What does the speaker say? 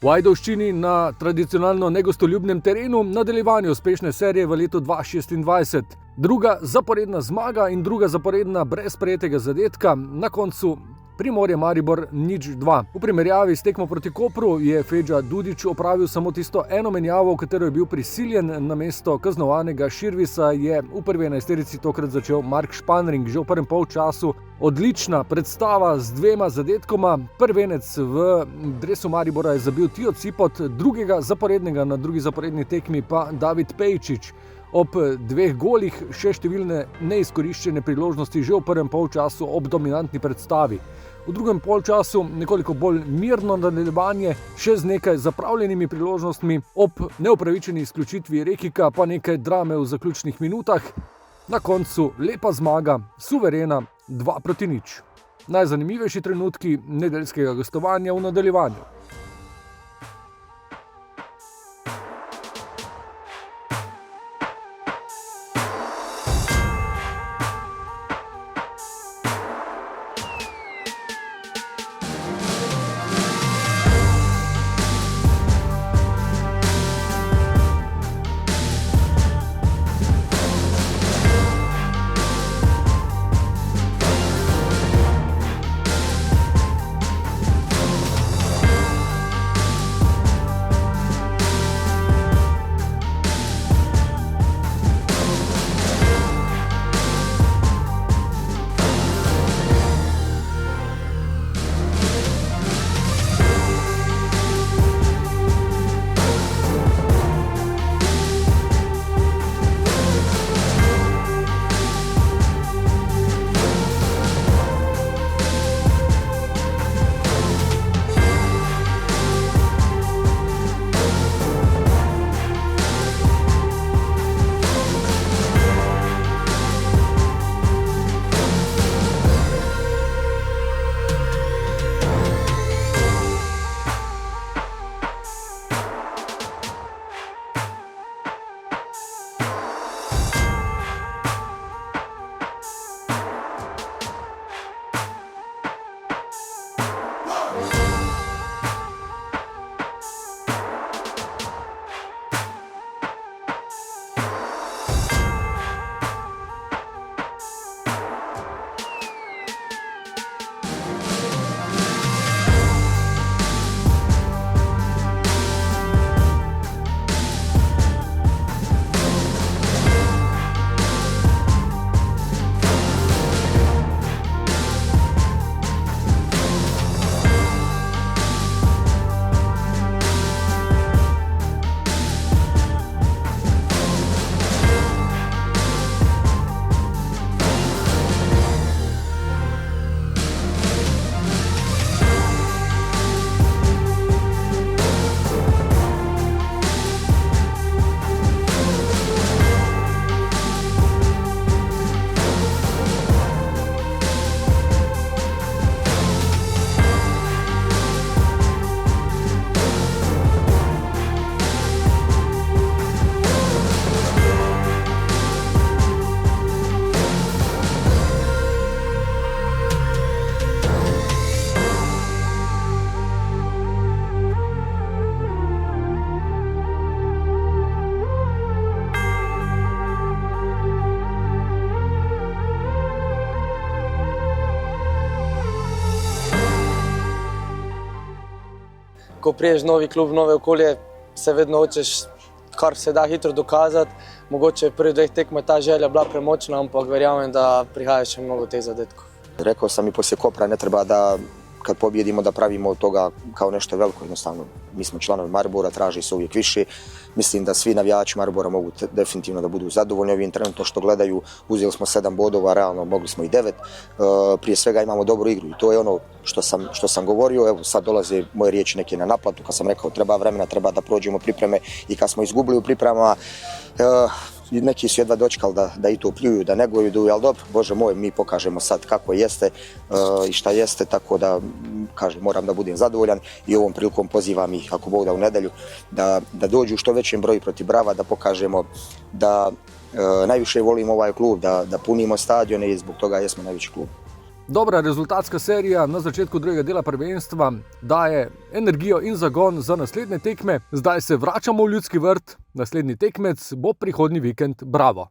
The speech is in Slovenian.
V Ajdovščini na tradicionalno negostoljubnem terenu nadaljevanje uspešne serije v letu 2026. Druga zaporedna zmaga in druga zaporedna brez prejetega zadetka, na koncu Primorje Maribor 0-2. V primerjavi s tekmo proti Kopru je Feđa Dudić opravil samo tisto eno menjavo, v katero je bil prisiljen. Namesto kaznovanega Širvisa je v prvi enajsterici tokrat začel Mark Španring. Že v prvem polčasu odlična predstava z 2 zadetkoma. Prvenec v dresu Maribora je zabil Tijo Cipot, drugega zaporednega na drugi zaporedni tekmi pa David Pejčič. Ob 2 golih še številne neizkoriščene priložnosti že v prvem polčasu ob dominantni predstavi. V drugem polčasu nekoliko bolj mirno nadaljevanje, še z nekaj zapravljenimi priložnostmi, ob neupravičeni izključitvi Rekika pa nekaj drame v zaključnih minutah. Na koncu lepa zmaga, suverena 2-0. Najzanimivejši trenutki nedeljskega gostovanja v nadaljevanju. Ko priješ v novi klub, v nove okolje, se vedno hočeš kar se da hitro dokazati. Mogoče v prvih 2 tekmah ta želja bila premočna, ampak verjamem, da prihaja še mnogo teh zadetkov. Rekao sam i poslije Kopra, ne treba da kad pobjedimo da pravimo od toga kao nešto veliko, jednostavno. Mi smo članovi Maribora, traži se uvijek više. Mislim da svi navijači Maribora mogu definitivno da budu zadovoljni ovim trenutno što gledaju. Uzeli smo 7 bodova, realno mogli smo i 9. Prije svega imamo dobru igru i to je ono što sam govorio. Evo sad dolaze moje riječi neke na naplatu kad sam rekao treba vremena, treba da prođemo pripreme i kad smo izgubili u pripremama neki su jedva dočekali da i to pljuju, da negoju, ali dobro, Bože moj, mi pokažemo sad kako jeste i šta jeste, tako da kažem, moram da budem zadovoljan i ovom prilikom pozivam ih, ako Bog da u nedelju, da dođu u što većem broju protiv Brava, da pokažemo da najviše volimo ovaj klub, da punimo stadione i zbog toga jesmo najveći klub. Dobra rezultatska serija na začetku drugega dela prvenstva daje energijo in zagon za naslednje tekme. Zdaj se vračamo v Ljudski vrt, naslednji tekmec bo prihodnji vikend Bravo.